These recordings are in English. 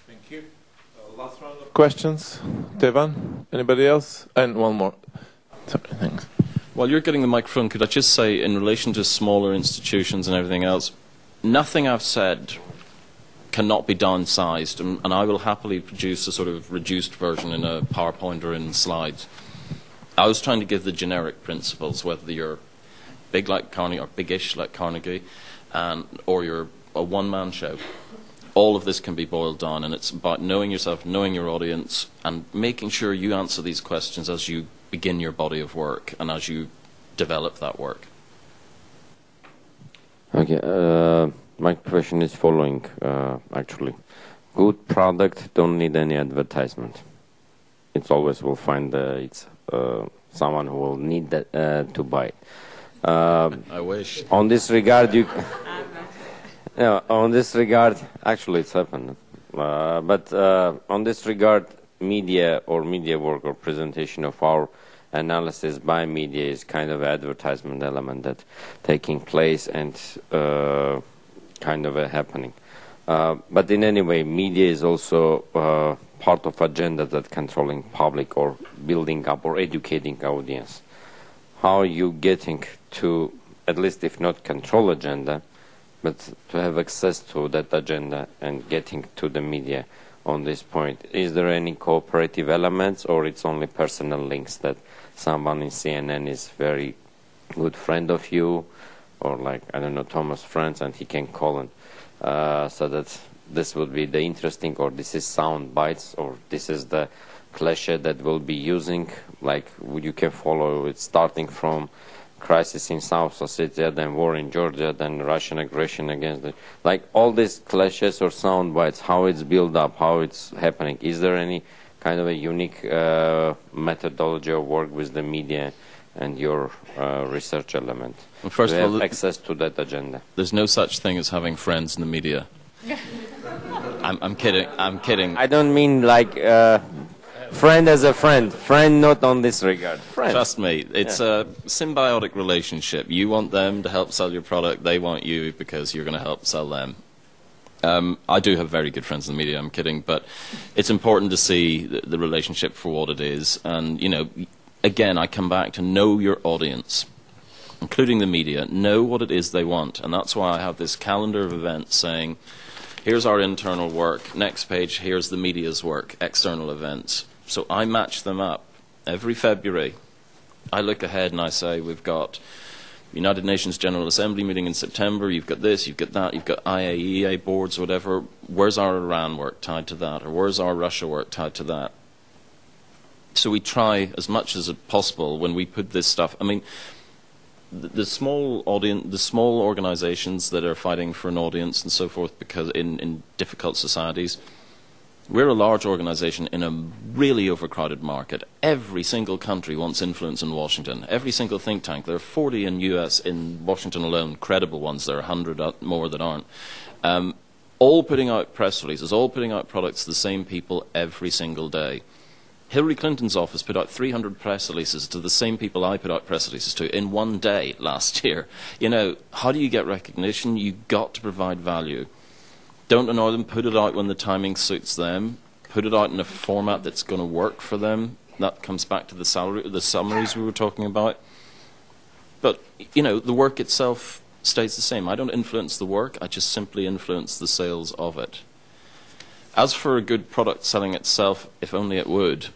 Thank you. Last round of questions. Devan, anybody else? And one more. Sorry, thanks. While you're getting the microphone, could I just say, in relation to smaller institutions and everything else, nothing I've said cannot be downsized, and I will happily produce a sort of reduced version in a PowerPoint or in slides. I was trying to give the generic principles, whether you're big like Carnegie or big-ish like Carnegie, or you're a one-man show. All of this can be boiled down, and it's about knowing yourself, knowing your audience, and making sure you answer these questions as you begin your body of work and as you develop that work. Okay, my question is following, actually. Good product don't need any advertisement. It's always will find it's someone who will need that to buy it. I wish. On this regard, you... Yeah, on this regard, actually it's happened. But on this regard, media or media work or presentation of our analysis by media is kind of advertisement element that taking place and kind of a happening. But in any way, media is also part of agenda that controlling public or building up or educating audience. How are you getting to, at least if not control agenda, but to have access to that agenda and getting to the media on this point? Is there any cooperative elements, or it's only personal links that someone in CNN is very good friend of you, or like, I don't know, Thomas Friends, and he can call and so that this would be the interesting, or this is sound bites, or this is the cliche that we'll be using, like you can follow it starting from crisis in South Ossetia, then war in Georgia, then Russian aggression against the, like all these clashes or sound bites, how it's built up, how it's happening. Is there any kind of a unique methodology of work with the media and your research element? Well, first to of all, have access to that agenda. There's no such thing as having friends in the media. I'm kidding. I'm kidding. I don't mean like friend as a friend. Friend not on this regard. Friend. Trust me, it's a symbiotic relationship. You want them to help sell your product. They want you because you're going to help sell them. I do have very good friends in the media. I'm kidding, but it's important to see the relationship for what it is. And you know, again, I come back to know your audience, including the media. Know what it is they want, and that's why I have this calendar of events saying, here's our internal work. Next page, here's the media's work, external events. So I match them up. Every February, I look ahead and I say, we've got United Nations General Assembly meeting in September, you've got this, you've got that, you've got IAEA boards, whatever. Where's our Iran work tied to that? Or where's our Russia work tied to that? So we try as much as possible when we put this stuff. I mean, the small audience, the small organizations that are fighting for an audience and so forth, because in difficult societies, we're a large organization in a really overcrowded market. Every single country wants influence in Washington. Every single think tank. There are 40 in US, in Washington alone, credible ones. There are 100 more that aren't. All putting out press releases, all putting out products to the same people every single day. Hillary Clinton's office put out 300 press releases to the same people I put out press releases to in one day last year. You know, how do you get recognition? You've got to provide value. Don't annoy them. Put it out when the timing suits them. Put it out in a format that's going to work for them. That comes back to the summaries we were talking about. But, you know, the work itself stays the same. I don't influence the work. I just simply influence the sales of it. As for a good product selling itself, if only it would,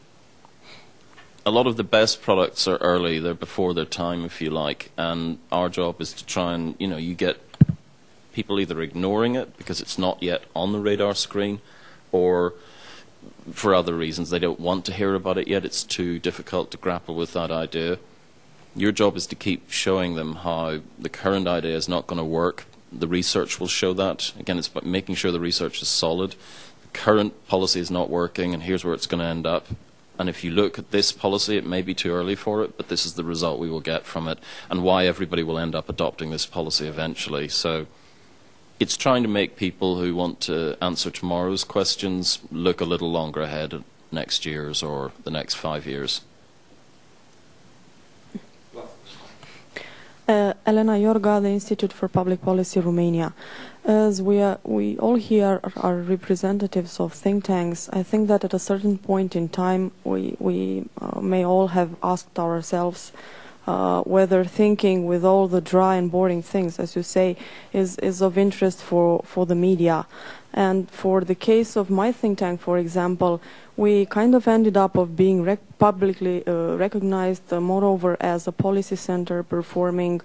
a lot of the best products are early. They're before their time, if you like. And our job is to try and, you know, you get people either ignoring it because it's not yet on the radar screen, or for other reasons they don't want to hear about it yet. It's too difficult to grapple with that idea. Your job is to keep showing them how the current idea is not going to work. The research will show that. Again, it's about making sure the research is solid. The current policy is not working, and here's where it's going to end up. And if you look at this policy, it may be too early for it, but this is the result we will get from it, and why everybody will end up adopting this policy eventually. So it's trying to make people who want to answer tomorrow's questions look a little longer ahead at next year's or the next 5 years. Elena Iorga, the Institute for Public Policy, Romania. As we all here are representatives of think tanks, I think that at a certain point in time we may all have asked ourselves whether thinking with all the dry and boring things, as you say, is of interest for the media. And for the case of my think tank, for example, we kind of ended up of being publicly recognized, moreover, as a policy center performing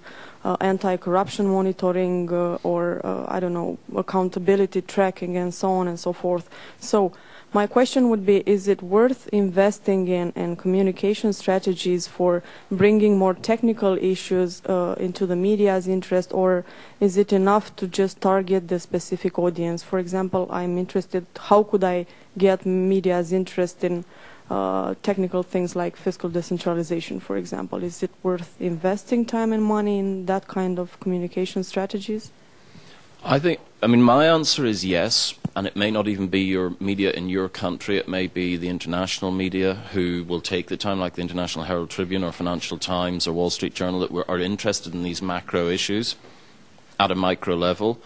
anti-corruption monitoring or, I don't know, accountability tracking and so on and so forth. So my question would be, is it worth investing in communication strategies for bringing more technical issues into the media's interest, or is it enough to just target the specific audience? For example, I'm interested, how could I get media's interest in technical things like fiscal decentralization, for example? Is it worth investing time and money in that kind of communication strategies? I mean, my answer is yes, and it may not even be your media in your country. It may be the international media who will take the time, like the International Herald Tribune or Financial Times or Wall Street Journal, that are interested in these macro issues at a micro level.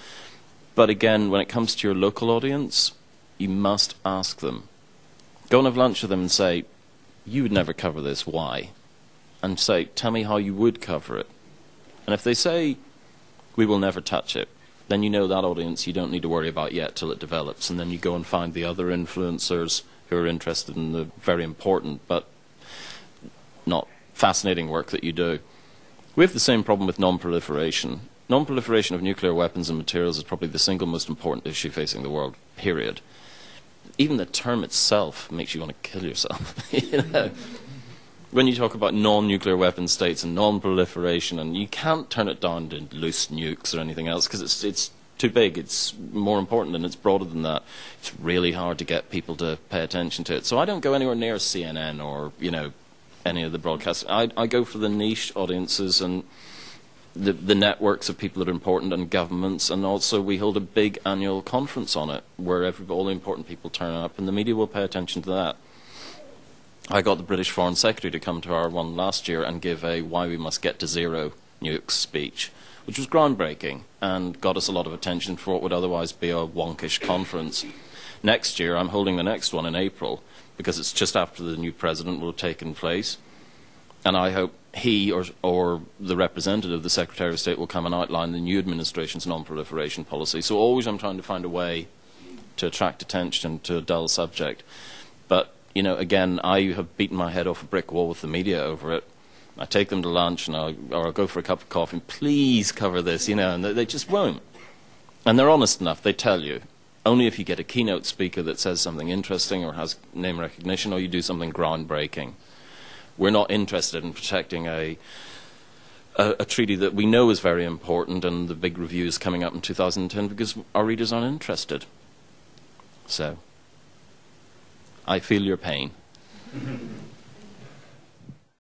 But again, when it comes to your local audience, you must ask them. Go and have lunch with them and say, you would never cover this, why? And say, tell me how you would cover it. And if they say, we will never touch it, then you know that audience you don't need to worry about yet till it develops. And then you go and find the other influencers who are interested in the very important but not fascinating work that you do. We have the same problem with non-proliferation. Non-proliferation of nuclear weapons and materials is probably the single most important issue facing the world, period. Even the term itself makes you want to kill yourself. You know? When you talk about non-nuclear weapon states and non-proliferation, and you can't turn it down to loose nukes or anything else because it's too big, it's more important and it's broader than that. It's really hard to get people to pay attention to it. So I don't go anywhere near CNN or, you know, any of the broadcasts. I go for the niche audiences and the networks of people that are important and governments, and also we hold a big annual conference on it where all the important people turn up and the media will pay attention to that. I got the British Foreign Secretary to come to our one last year and give a why we must get to zero nukes speech, which was groundbreaking and got us a lot of attention for what would otherwise be a wonkish conference. Next year, I'm holding the next one in April because it's just after the new president will have taken place. And I hope he or the representative, the Secretary of State, will come and outline the new administration's non-proliferation policy. So always I'm trying to find a way to attract attention to a dull subject. But you know, again, I have beaten my head off a brick wall with the media over it. I take them to lunch, and I'll go for a cup of coffee, and please cover this, you know, and they just won't. And they're honest enough, they tell you. Only if you get a keynote speaker that says something interesting or has name recognition, or you do something groundbreaking. We're not interested in protecting a treaty that we know is very important, and the big review is coming up in 2010 because our readers aren't interested. So I feel your pain.